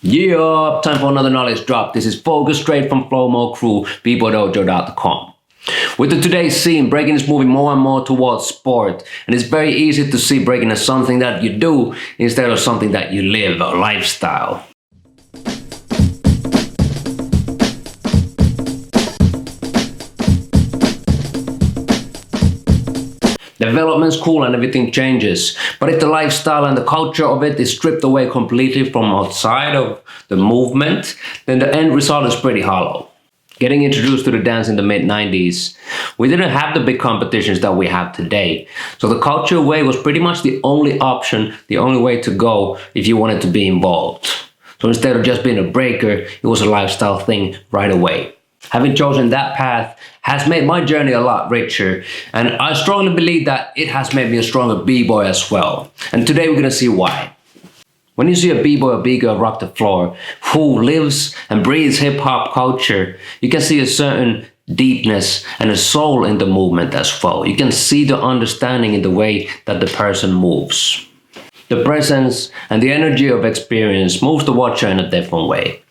Yeah, time for another knowledge drop. This is Focus straight from Flowmo Crew, BBOY.com. With the today's scene, breaking is moving more and more towards sport, and it's very easy to see breaking as something that you do instead of something that you live, a lifestyle. Development's cool and everything changes, but if the lifestyle and the culture of it is stripped away completely from outside of the movement, then the end result is pretty hollow. Getting introduced to the dance in the mid-90s, we didn't have the big competitions that we have today. So the culture way was pretty much the only option, the only way to go if you wanted to be involved. So instead of just being a breaker, it was a lifestyle thing right away. Having chosen that path has made my journey a lot richer, and I strongly believe that it has made me a stronger b-boy as well. And today we're gonna see why. When you see a b-boy or b-girl rock the floor who lives and breathes hip-hop culture, you can see a certain deepness and a soul in the movement as well. You can see the understanding in the way that the person moves. The presence and the energy of experience moves the watcher in a different way.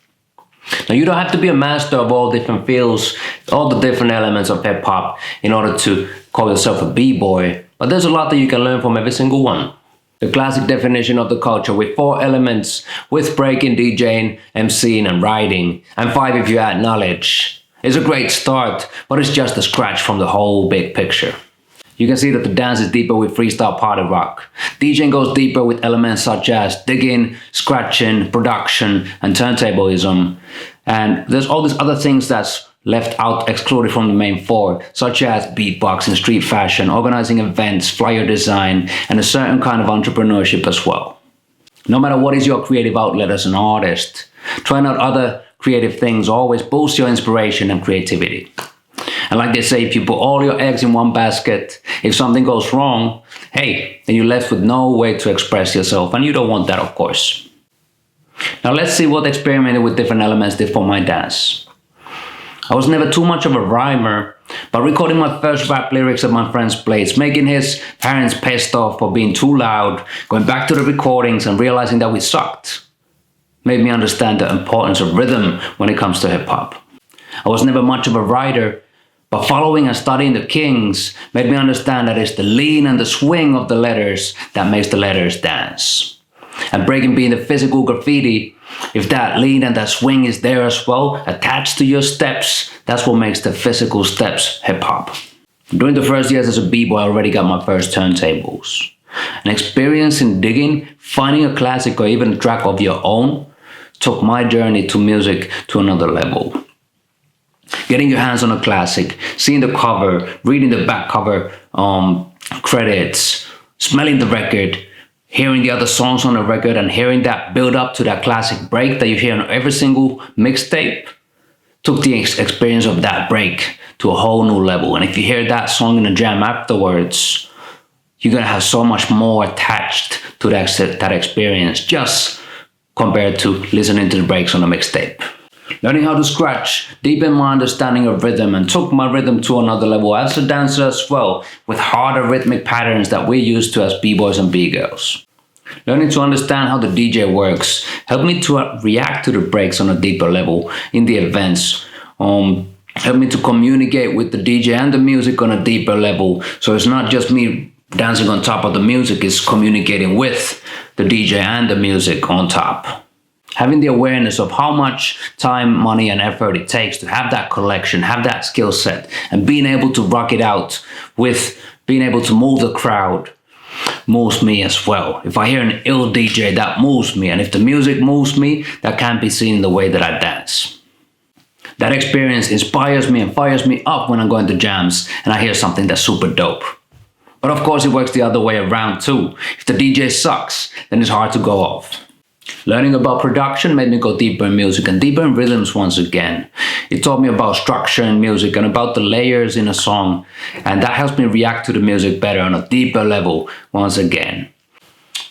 Now, you don't have to be a master of all different fields, all the different elements of hip-hop in order to call yourself a b-boy, but there's a lot that you can learn from every single one. The classic definition of the culture with 4 elements, with breaking, DJing, MCing, and writing, and 5 if you add knowledge, is a great start, but it's just a scratch from the whole big picture. You can see that the dance is deeper with freestyle party rock. DJing goes deeper with elements such as digging, scratching, production, and turntablism. And there's all these other things that's left out, excluded from the main 4, such as beatboxing, street fashion, organizing events, flyer design, and a certain kind of entrepreneurship as well. No matter what is your creative outlet as an artist, trying out other creative things always boosts your inspiration and creativity. And like they say, if you put all your eggs in one basket, if something goes wrong, hey, then you're left with no way to express yourself, and you don't want that, of course. Now let's see what experimenting with different elements did for my dance. I was never too much of a rhymer, but recording my first rap lyrics at my friend's place, making his parents pissed off for being too loud, going back to the recordings and realizing that we sucked, made me understand the importance of rhythm when it comes to hip-hop. I was never much of a writer, but following and studying the Kings made me understand that it's the lean and the swing of the letters that makes the letters dance. And breaking being the physical graffiti, if that lean and that swing is there as well, attached to your steps, that's what makes the physical steps hip-hop. During the first years as a b-boy, I already got my first turntables. An experience in digging, finding a classic or even a track of your own, took my journey to music to another level. Getting your hands on a classic, seeing the cover, reading the back cover credits, smelling the record, hearing the other songs on the record and hearing that build up to that classic break that you hear on every single mixtape, took the experience of that break to a whole new level. And if you hear that song in a jam afterwards, you're gonna have so much more attached to that experience just compared to listening to the breaks on a mixtape. Learning how to scratch deepened my understanding of rhythm and took my rhythm to another level as a dancer as well, with harder rhythmic patterns that we're used to as b-boys and b-girls. Learning to understand how the DJ works helped me to react to the breaks on a deeper level in the events. Helped me to communicate with the DJ and the music on a deeper level. So it's not just me dancing on top of the music, it's communicating with the DJ and the music on top. Having the awareness of how much time, money, and effort it takes to have that collection, have that skill set, and being able to rock it out with being able to move the crowd moves me as well. If I hear an ill DJ, that moves me, and if the music moves me, that can't be seen in the way that I dance. That experience inspires me and fires me up when I'm going to jams and I hear something that's super dope. But of course it works the other way around too. If the DJ sucks, then it's hard to go off. Learning about production made me go deeper in music and deeper in rhythms once again. It taught me about structure in music and about the layers in a song, and that helps me react to the music better on a deeper level once again.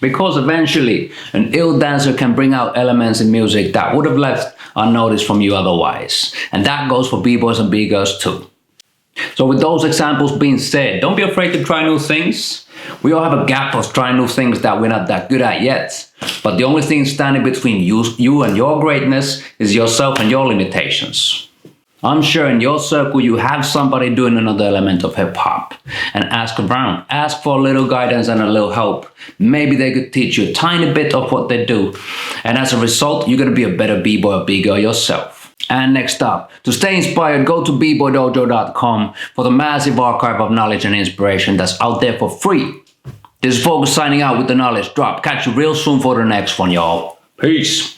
Because eventually, an ill dancer can bring out elements in music that would have left unnoticed from you otherwise. And that goes for b-boys and b-girls too. So with those examples being said, don't be afraid to try new things. We all have a gap of trying new things that we're not that good at yet. But the only thing standing between you and your greatness is yourself and your limitations. I'm sure in your circle you have somebody doing another element of hip hop. And ask around. Ask for a little guidance and a little help. Maybe they could teach you a tiny bit of what they do. And as a result, you're going to be a better b-boy or b-girl yourself. And next up, to stay inspired, go to bbdojo.com for the massive archive of knowledge and inspiration that's out there for free. This is Focus signing out with the knowledge drop. Catch you real soon for the next one, y'all. Peace.